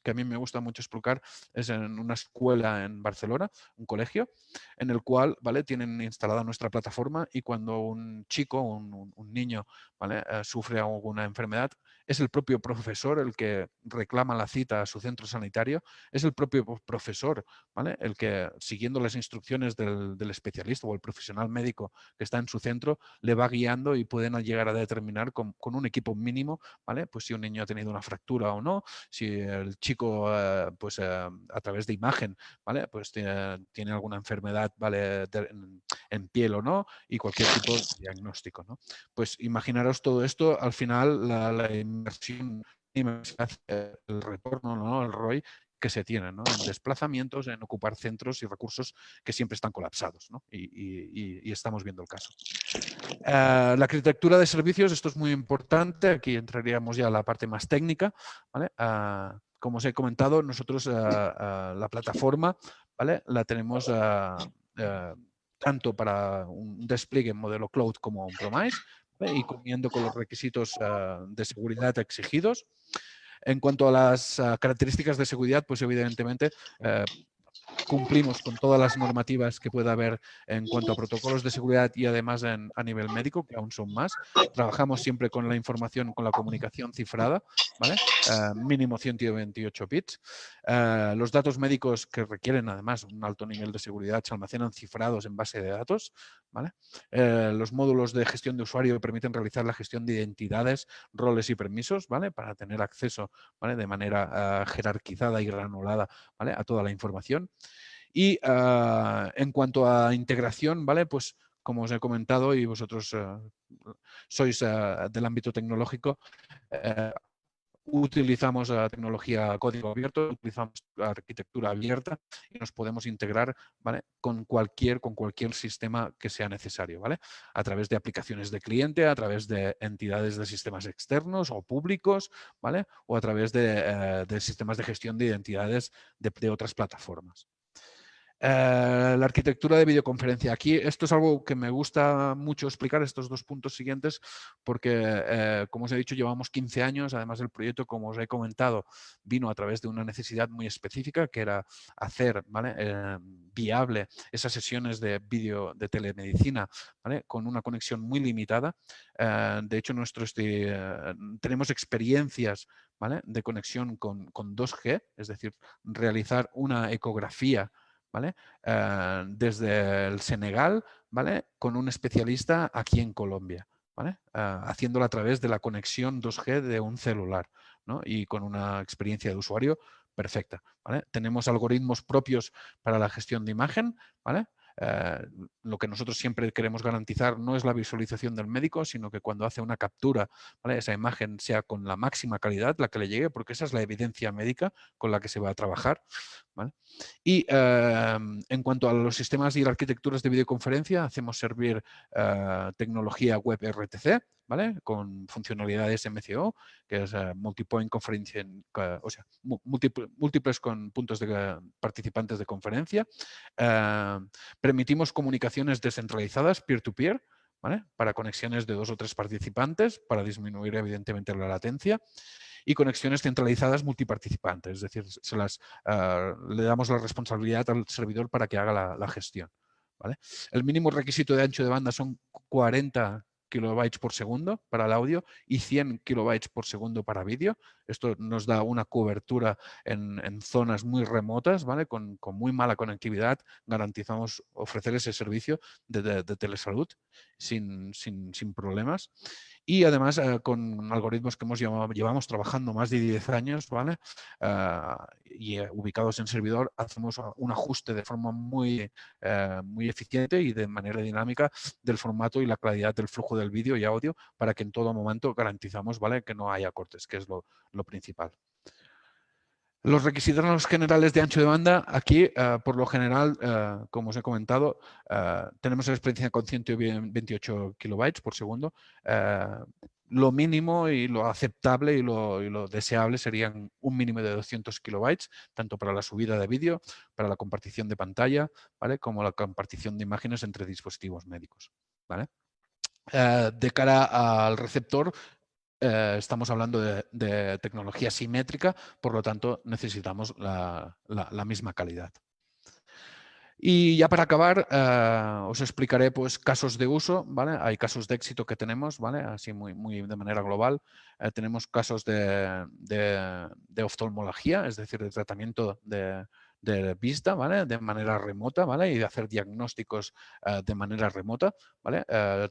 que a mí me gusta mucho explicar, es en una escuela en Barcelona, un colegio, en el cual, ¿vale? Tienen instalada nuestra plataforma y cuando un chico, un niño, ¿vale? Sufre alguna enfermedad, es el propio profesor el que reclama la cita a su centro sanitario, es el propio profesor, ¿vale? El que, siguiendo las instrucciones del especialista o el profesional médico que está en su centro, le va guiando y pueden llegar a determinar con un equipo mínimo, ¿vale? Pues si un niño ha tenido una fractura o no, si el chico, pues a través de imagen, ¿vale? Pues tiene alguna enfermedad, ¿vale? En piel o no, y cualquier tipo de diagnóstico, ¿no? Pues imaginaros todo esto, al final la inversión, el retorno, ¿no? El ROI que se tiene, ¿no? En desplazamientos, en ocupar centros y recursos que siempre están colapsados, ¿no? Y estamos viendo el caso. La arquitectura de servicios, esto es muy importante, aquí entraríamos ya a la parte más técnica, ¿vale? Como os he comentado, nosotros la plataforma, ¿vale? La tenemos tanto para un despliegue en modelo cloud como on-premise, ¿vale? Y cumpliendo con los requisitos de seguridad exigidos. En cuanto a las características de seguridad, pues evidentemente cumplimos con todas las normativas que pueda haber en cuanto a protocolos de seguridad y además a nivel médico, que aún son más. Trabajamos siempre con la información, con la comunicación cifrada, ¿vale? Mínimo 128 bits. Los datos médicos que requieren además un alto nivel de seguridad se almacenan cifrados en base de datos, ¿vale? Los módulos de gestión de usuario permiten realizar la gestión de identidades, roles y permisos, ¿vale? Para tener acceso, ¿vale? De manera jerarquizada y granulada, ¿vale? A toda la información. Y en cuanto a integración, ¿vale? Pues como os he comentado y vosotros sois del ámbito tecnológico, utilizamos tecnología código abierto, utilizamos arquitectura abierta y nos podemos integrar, ¿vale? con cualquier sistema que sea necesario, ¿vale? A través de aplicaciones de cliente, a través de entidades de sistemas externos o públicos, ¿vale? O a través de sistemas de gestión de identidades de otras plataformas. La arquitectura de videoconferencia. Aquí esto es algo que me gusta mucho explicar, estos dos puntos siguientes, porque, como os he dicho, llevamos 15 años. Además, el proyecto, como os he comentado, vino a través de una necesidad muy específica, que era hacer, ¿vale? Viable esas sesiones de vídeo de telemedicina, ¿vale? Con una conexión muy limitada. De hecho, tenemos experiencias, ¿vale? De conexión con 2G, es decir, realizar una ecografía, ¿vale? Desde el Senegal, ¿vale? Con un especialista aquí en Colombia, ¿vale? Haciéndolo a través de la conexión 2G de un celular, ¿no? Y con una experiencia de usuario perfecta, ¿vale? Tenemos algoritmos propios para la gestión de imagen, ¿vale? Lo que nosotros siempre queremos garantizar no es la visualización del médico, sino que cuando hace una captura, ¿vale? Esa imagen sea con la máxima calidad, la que le llegue, porque esa es la evidencia médica con la que se va a trabajar, ¿vale? Y en cuanto a los sistemas y las arquitecturas de videoconferencia, hacemos servir tecnología web RTC, ¿vale? Con funcionalidades MCO, que es Multipoint Conferencing, o sea, múltiples con puntos de participantes de conferencia. Permitimos comunicaciones descentralizadas, peer-to-peer, ¿vale? Para conexiones de 2 o 3 participantes, para disminuir evidentemente la latencia. Y conexiones centralizadas multiparticipantes, es decir, le damos la responsabilidad al servidor para que haga la gestión, ¿vale? El mínimo requisito de ancho de banda son 40 kilobytes por segundo para el audio y 100 kilobytes por segundo para vídeo. Esto nos da una cobertura en zonas muy remotas, ¿vale? Con muy mala conectividad. Garantizamos ofrecer ese servicio de telesalud sin problemas. Y además con algoritmos que llevamos trabajando más de 10 años, ¿vale? Y ubicados en servidor, hacemos un ajuste de forma muy eficiente y de manera dinámica del formato y la claridad del flujo del vídeo y audio para que en todo momento garantizamos, ¿vale? Que no haya cortes, que es lo principal. Los requisitos generales de ancho de banda, aquí, por lo general, como os he comentado, tenemos experiencia con 128 kilobytes por segundo. Lo mínimo y lo aceptable y lo deseable serían un mínimo de 200 kilobytes, tanto para la subida de vídeo, para la compartición de pantalla, ¿vale? Como la compartición de imágenes entre dispositivos médicos, ¿vale? De cara al receptor, estamos hablando de tecnología simétrica, por lo tanto necesitamos la misma calidad. Y ya para acabar, os explicaré pues, casos de uso, ¿vale? Hay casos de éxito que tenemos, ¿vale? Así muy de manera global. Tenemos casos de oftalmología, es decir, de tratamiento de vista, ¿vale? De manera remota, ¿vale? Y de hacer diagnósticos de manera remota, ¿vale?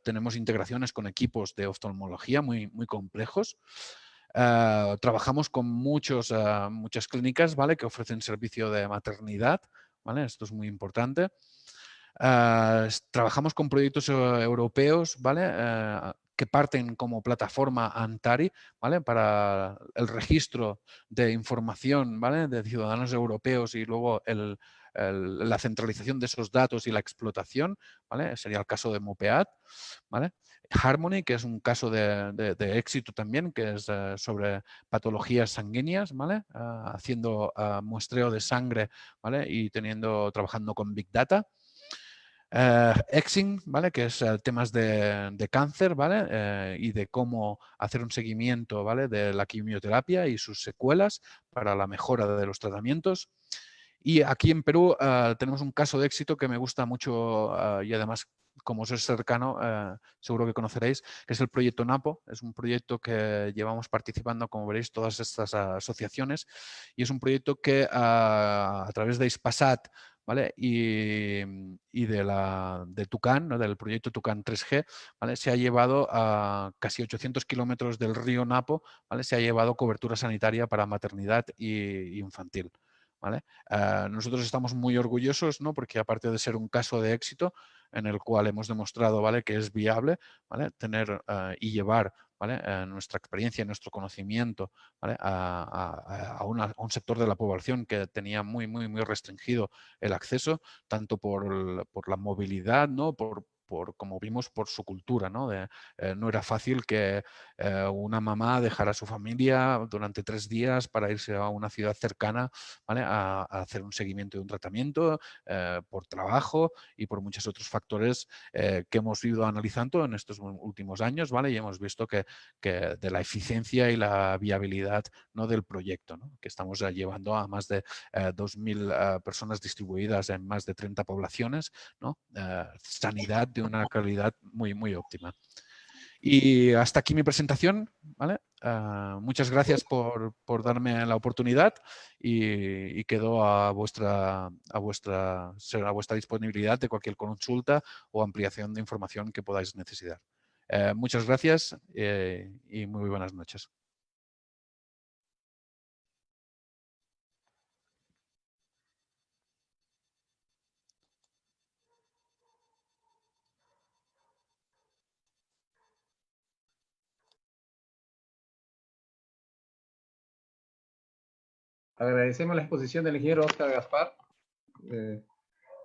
Tenemos integraciones con equipos de oftalmología muy complejos. Trabajamos con muchas clínicas, ¿vale? Que ofrecen servicio de maternidad, ¿vale? Esto es muy importante. Trabajamos con proyectos europeos, ¿vale? Que parten como plataforma Antari, ¿vale? Para el registro de información, ¿vale? De ciudadanos europeos y luego la centralización de esos datos y la explotación, ¿vale? Sería el caso de Mopeat, ¿vale? Harmony, que es un caso de éxito también, que es sobre patologías sanguíneas, ¿vale? Haciendo muestreo de sangre, ¿vale? Y trabajando con Big Data. Exing, ¿vale? Que es temas de cáncer, ¿vale? Y de cómo hacer un seguimiento, ¿vale? De la quimioterapia y sus secuelas para la mejora de los tratamientos. Y aquí en Perú tenemos un caso de éxito que me gusta mucho y además, como os es cercano, seguro que conoceréis, que es el proyecto NAPO. Es un proyecto que llevamos participando, como veréis, todas estas asociaciones y es un proyecto que a través de Ispasat, ¿vale? Y de Tucán, ¿no? Del proyecto Tucán 3G, ¿vale? Se ha llevado a casi 800 kilómetros del río Napo, ¿vale? Se ha llevado cobertura sanitaria para maternidad y infantil, ¿vale? Nosotros estamos muy orgullosos, ¿no? Porque aparte de ser un caso de éxito en el cual hemos demostrado, ¿vale? Que es viable, ¿vale? Tener y llevar, ¿vale? Nuestra experiencia, nuestro conocimiento, ¿vale? A un sector de la población que tenía muy restringido el acceso, tanto por la movilidad, ¿no? Como vimos, por su cultura, ¿no? No era fácil que una mamá dejara a su familia durante 3 días para irse a una ciudad cercana, ¿vale? A hacer un seguimiento de un tratamiento por trabajo y por muchos otros factores que hemos ido analizando en estos últimos años, ¿vale? Y hemos visto que de la eficiencia y la viabilidad, ¿no? Del proyecto, ¿no? Que estamos llevando a más de 2.000 personas distribuidas en más de 30 poblaciones, ¿no? Sanidad de una calidad muy óptima. Y hasta aquí mi presentación, ¿vale? Muchas gracias por darme la oportunidad y quedo a vuestra disponibilidad de cualquier consulta o ampliación de información que podáis necesitar. Muchas gracias y muy buenas noches. Agradecemos la exposición del ingeniero Oscar Gaspar,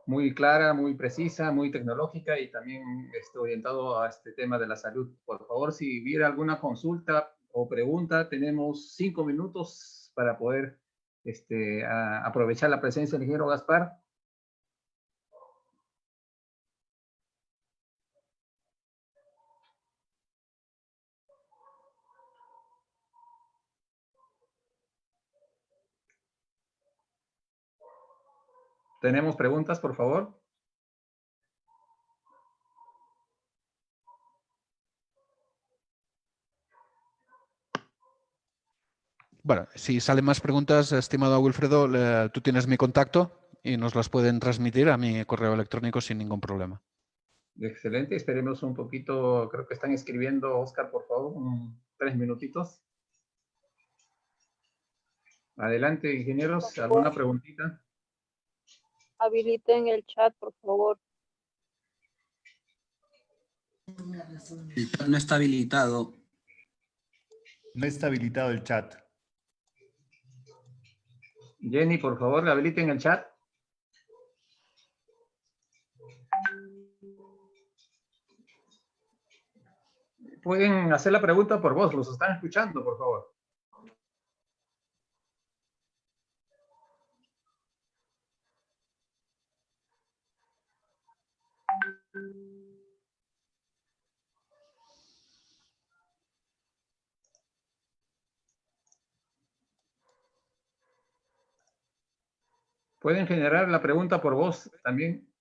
muy clara, muy precisa, muy tecnológica y también orientado a este tema de la salud. Por favor, si hubiera alguna consulta o pregunta, tenemos 5 minutos para poder aprovechar la presencia del ingeniero Gaspar. ¿Tenemos preguntas, por favor? Bueno, si salen más preguntas, estimado Wilfredo, tú tienes mi contacto y nos las pueden transmitir a mi correo electrónico sin ningún problema. Excelente, esperemos un poquito, creo que están escribiendo, Oscar, por favor, 3 minutitos. Adelante, ingenieros, ¿alguna preguntita? Habiliten el chat, por favor. El chat no está habilitado. No está habilitado el chat. Jenny, por favor, habiliten el chat. Pueden hacer la pregunta por voz, los están escuchando, por favor. Pueden generar la pregunta por voz también.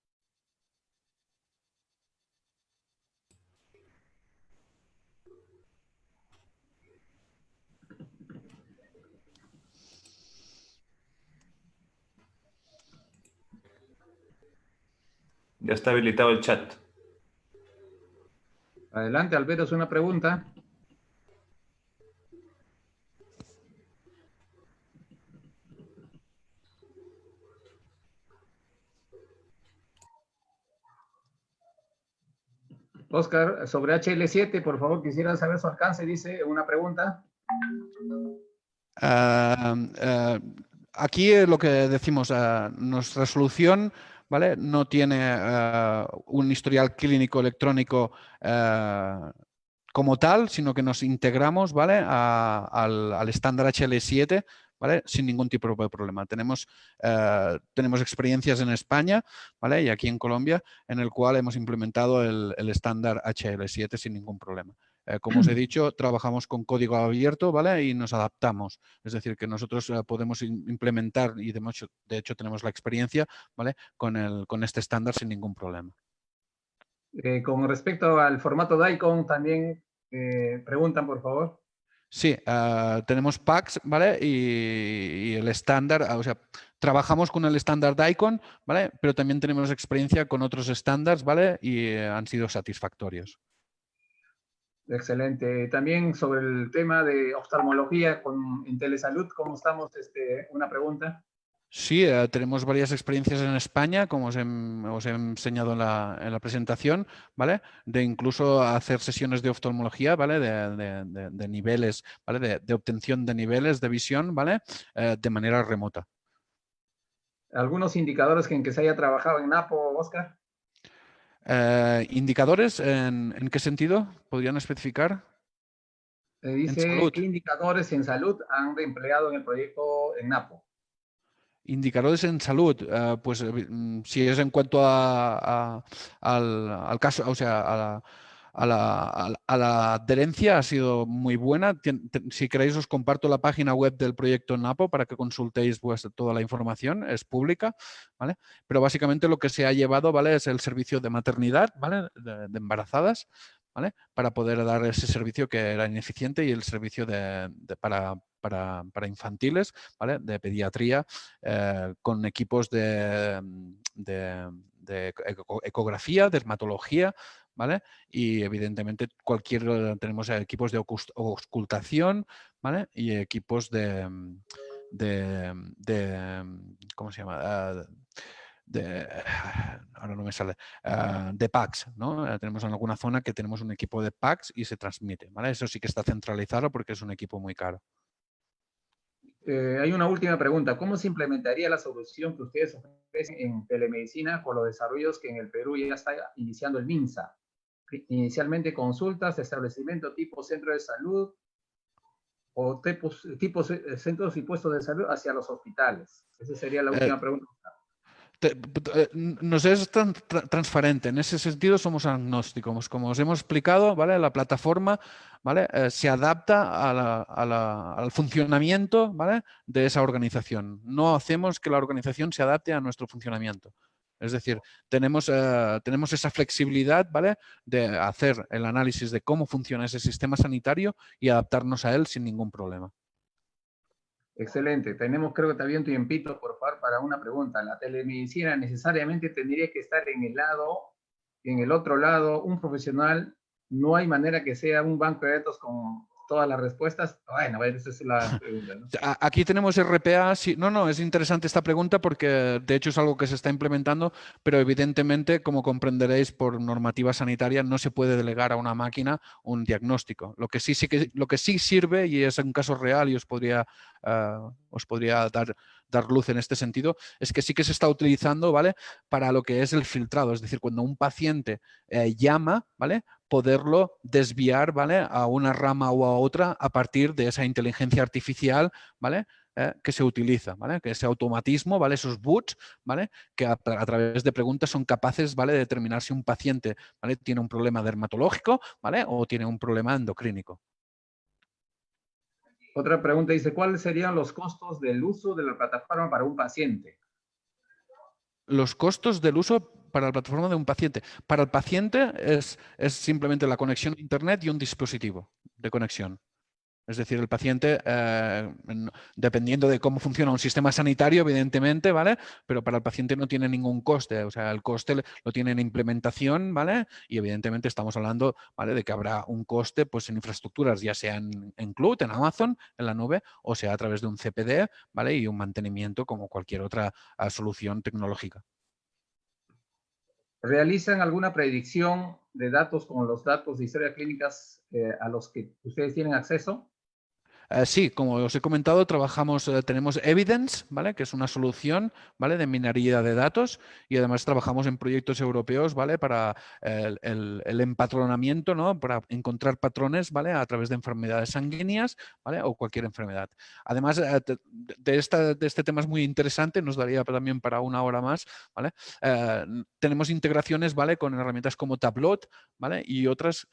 Ya está habilitado el chat. Adelante, Alberto, es una pregunta. Oscar, sobre HL7, por favor, quisiera saber su alcance, dice una pregunta. Aquí lo que decimos, nuestra solución, ¿vale?, no tiene un historial clínico electrónico como tal, sino que nos integramos, ¿vale?, al estándar HL7, ¿vale?, sin ningún tipo de problema. Tenemos experiencias en España, ¿vale?, y aquí en Colombia, en el cual hemos implementado el estándar HL7 sin ningún problema. Como os he dicho, trabajamos con código abierto, ¿vale?, y nos adaptamos. Es decir, que nosotros podemos implementar, y de hecho tenemos la experiencia, ¿vale?, con este estándar sin ningún problema. Con respecto al formato DICOM, también preguntan, por favor. Sí, tenemos packs, ¿vale? Y el estándar, o sea, trabajamos con el estándar DICOM, ¿vale? Pero también tenemos experiencia con otros estándares, ¿vale? Y han sido satisfactorios. Excelente. También sobre el tema de oftalmología en Telesalud, ¿cómo estamos? Una pregunta. Sí, tenemos varias experiencias en España, como os he enseñado en la presentación, ¿vale? De incluso hacer sesiones de oftalmología, ¿vale? De niveles, ¿vale? De obtención de niveles de visión, ¿vale? De manera remota. ¿Algunos indicadores en que se haya trabajado en NAPO, Oscar? ¿Indicadores? ¿En qué sentido? ¿Podrían especificar? Dice, ¿qué indicadores en salud han empleado en el proyecto en NAPO? Indicadores en salud, pues si es en cuanto al caso, o sea, a la adherencia ha sido muy buena. Si queréis os comparto la página web del proyecto NAPO para que consultéis toda la información, es pública, ¿vale? Pero básicamente lo que se ha llevado, ¿vale?, es el servicio de maternidad, ¿vale?, de embarazadas, ¿vale?, para poder dar ese servicio que era ineficiente, y el servicio para infantiles, ¿vale?, de pediatría, con equipos de ecografía, dermatología, ¿vale? Y evidentemente tenemos equipos de ocultación, ¿vale? Y equipos ¿cómo se llama? Ahora no me sale, de packs, ¿no? Tenemos en alguna zona que tenemos un equipo de packs y se transmite, ¿vale? Eso sí que está centralizado porque es un equipo muy caro. Hay una última pregunta. ¿Cómo se implementaría la solución que ustedes ofrecen en telemedicina con los desarrollos que en el Perú ya está iniciando el MINSA? Inicialmente consultas, establecimiento tipo centro de salud o tipos centros y puestos de salud hacia los hospitales. Esa sería la última pregunta. Nos es transparente. En ese sentido somos agnósticos. Como os hemos explicado, ¿vale? La plataforma, ¿vale? Se adapta al funcionamiento, ¿vale? De esa organización. No hacemos que la organización se adapte a nuestro funcionamiento. Es decir, tenemos esa flexibilidad, ¿vale? De hacer el análisis de cómo funciona ese sistema sanitario y adaptarnos a él sin ningún problema. Excelente. Tenemos, creo que todavía un tiempito, por favor, para una pregunta. ¿La telemedicina necesariamente tendría que estar en el otro lado, un profesional? ¿No hay manera que sea un banco de datos con todas las respuestas? Bueno, esa es la pregunta, ¿no? Aquí tenemos RPA. Sí, no, es interesante esta pregunta porque de hecho es algo que se está implementando, pero evidentemente, como comprenderéis por normativa sanitaria, no se puede delegar a una máquina un diagnóstico. Lo que sí sirve, y es un caso real y os podría dar luz en este sentido, es que sí que se está utilizando, ¿vale? Para lo que es el filtrado, es decir, cuando un paciente llama, ¿vale? Poderlo desviar, ¿vale? A una rama o a otra a partir de esa inteligencia artificial, ¿vale? Que se utiliza, ¿vale? Que ese automatismo, ¿vale? Esos bots, ¿vale? Que a través de preguntas son capaces, ¿vale? De determinar si un paciente, ¿vale? Tiene un problema dermatológico, ¿vale? O tiene un problema endocrínico. Otra pregunta dice, ¿cuáles serían los costos del uso de la plataforma para un paciente? Los costos del uso para la plataforma de un paciente. Para el paciente es simplemente la conexión a Internet y un dispositivo de conexión. Es decir, el paciente, dependiendo de cómo funciona un sistema sanitario, evidentemente, ¿vale? Pero para el paciente no tiene ningún coste. O sea, el coste lo tiene en implementación, ¿vale? Y evidentemente estamos hablando, ¿vale? De que habrá un coste pues, en infraestructuras, ya sea en Cloud, en Amazon, en la nube, o sea a través de un CPD, ¿vale? Y un mantenimiento como cualquier otra solución tecnológica. ¿Realizan alguna predicción de datos con los datos de historia clínicas a los que ustedes tienen acceso? Sí, como os he comentado, tenemos Evidence, ¿vale? Que es una solución, ¿vale? De minería de datos, y además trabajamos en proyectos europeos, ¿vale? Para el empatronamiento, ¿no? Para encontrar patrones, ¿vale? A través de enfermedades sanguíneas, ¿vale? O cualquier enfermedad. Además, de este tema es muy interesante, nos daría también para una hora más, ¿vale? Tenemos integraciones, ¿vale? Con herramientas como Tableau, ¿vale? Y otras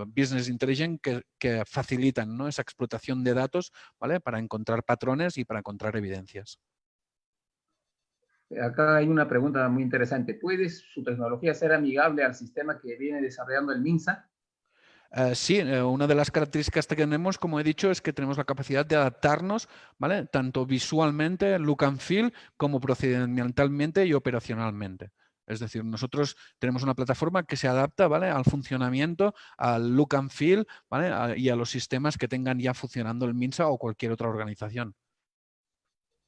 Business Intelligence que facilitan, ¿no? Esa explotación de datos, ¿vale? Para encontrar patrones y para encontrar evidencias. Acá hay una pregunta muy interesante. ¿Puede su tecnología ser amigable al sistema que viene desarrollando el MINSA? Sí, una de las características que tenemos, como he dicho, es que tenemos la capacidad de adaptarnos, ¿vale? Tanto visualmente, look and feel, como procedimentalmente y operacionalmente. Es decir, nosotros tenemos una plataforma que se adapta, ¿vale? Al funcionamiento, al look and feel, ¿vale? Y a los sistemas que tengan ya funcionando el MINSA o cualquier otra organización.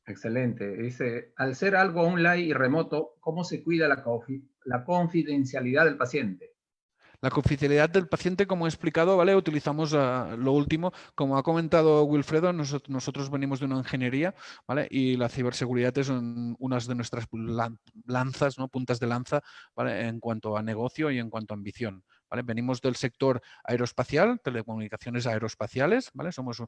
Excelente. Dice, al ser algo online y remoto, ¿cómo se cuida la confidencialidad del paciente? La confidencialidad del paciente, como he explicado, ¿vale? Utilizamos lo último. Como ha comentado Wilfredo, nosotros venimos de una ingeniería, ¿vale? Y la ciberseguridad es una de nuestras lanzas, ¿no? Puntas de lanza, ¿vale? En cuanto a negocio y en cuanto a ambición. ¿Vale? Venimos del sector aeroespacial, telecomunicaciones aeroespaciales, ¿vale? Somos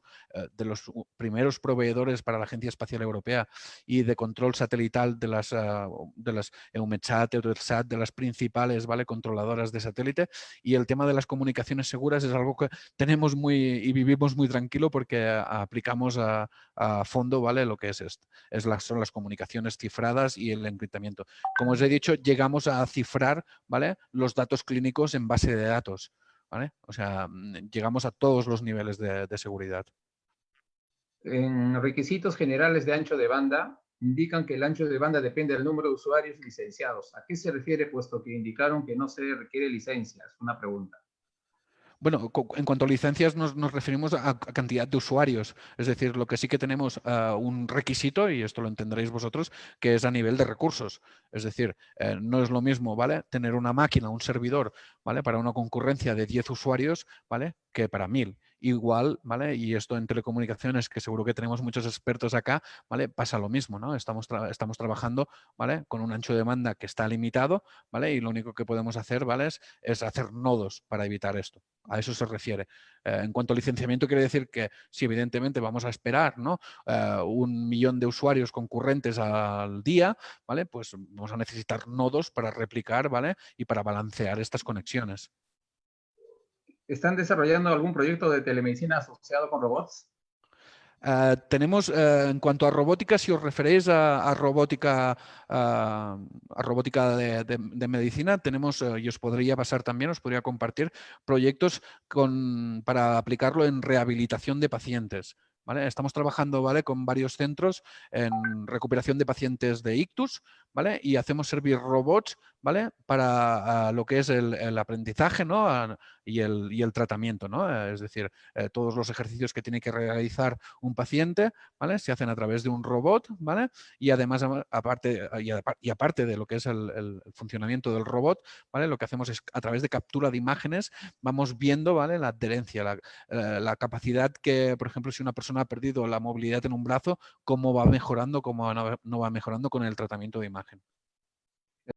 de los primeros proveedores para la Agencia Espacial Europea y de control satelital de las EUMETSAT, Eutelsat, de las principales, ¿vale? Controladoras de satélite. Y el tema de las comunicaciones seguras es algo que tenemos y vivimos muy tranquilo porque aplicamos a fondo, ¿vale? Lo que son las comunicaciones cifradas y el encriptamiento. Como os he dicho, llegamos a cifrar, ¿vale? Los datos clínicos en base de datos, ¿vale? O sea, llegamos a todos los niveles de seguridad. En requisitos generales de ancho de banda, indican que el ancho de banda depende del número de usuarios licenciados. ¿A qué se refiere, puesto que indicaron que no se requiere licencia? Es una pregunta. Bueno, en cuanto a licencias nos referimos a cantidad de usuarios. Es decir, lo que sí que tenemos un requisito, y esto lo entenderéis vosotros, que es a nivel de recursos. Es decir, no es lo mismo, ¿vale?, tener una máquina, un servidor, ¿vale?, para una concurrencia de 10 usuarios, ¿vale?, que para 1000. Igual, ¿vale? Y esto en telecomunicaciones, que seguro que tenemos muchos expertos acá, ¿vale?, pasa lo mismo, ¿no? Estamos trabajando, ¿vale?, con un ancho de banda que está limitado, ¿vale? Y lo único que podemos hacer, ¿vale?, es hacer nodos para evitar esto. A eso se refiere. En cuanto al licenciamiento, quiere decir que si evidentemente vamos a esperar, ¿no?, 1 millón de usuarios concurrentes al día, ¿vale?, pues vamos a necesitar nodos para replicar, ¿vale?, y para balancear estas conexiones. ¿Están desarrollando algún proyecto de telemedicina asociado con robots? Tenemos, en cuanto a robótica, si os referéis a robótica, de medicina, tenemos, y os podría pasar también, os podría compartir proyectos para aplicarlo en rehabilitación de pacientes. ¿Vale? Estamos trabajando, ¿vale?, con varios centros en recuperación de pacientes de ictus, ¿vale?, y hacemos servir robots, ¿vale?, para lo que es el aprendizaje, ¿no?, y el tratamiento, ¿no? Es decir, todos los ejercicios que tiene que realizar un paciente, ¿vale?, se hacen a través de un robot, ¿vale? Y además, aparte de lo que es el funcionamiento del robot, ¿vale?, lo que hacemos es, a través de captura de imágenes, vamos viendo, ¿vale?, la adherencia, la capacidad que, por ejemplo, si una persona ha perdido la movilidad en un brazo, cómo va mejorando, cómo no va mejorando con el tratamiento de imagen.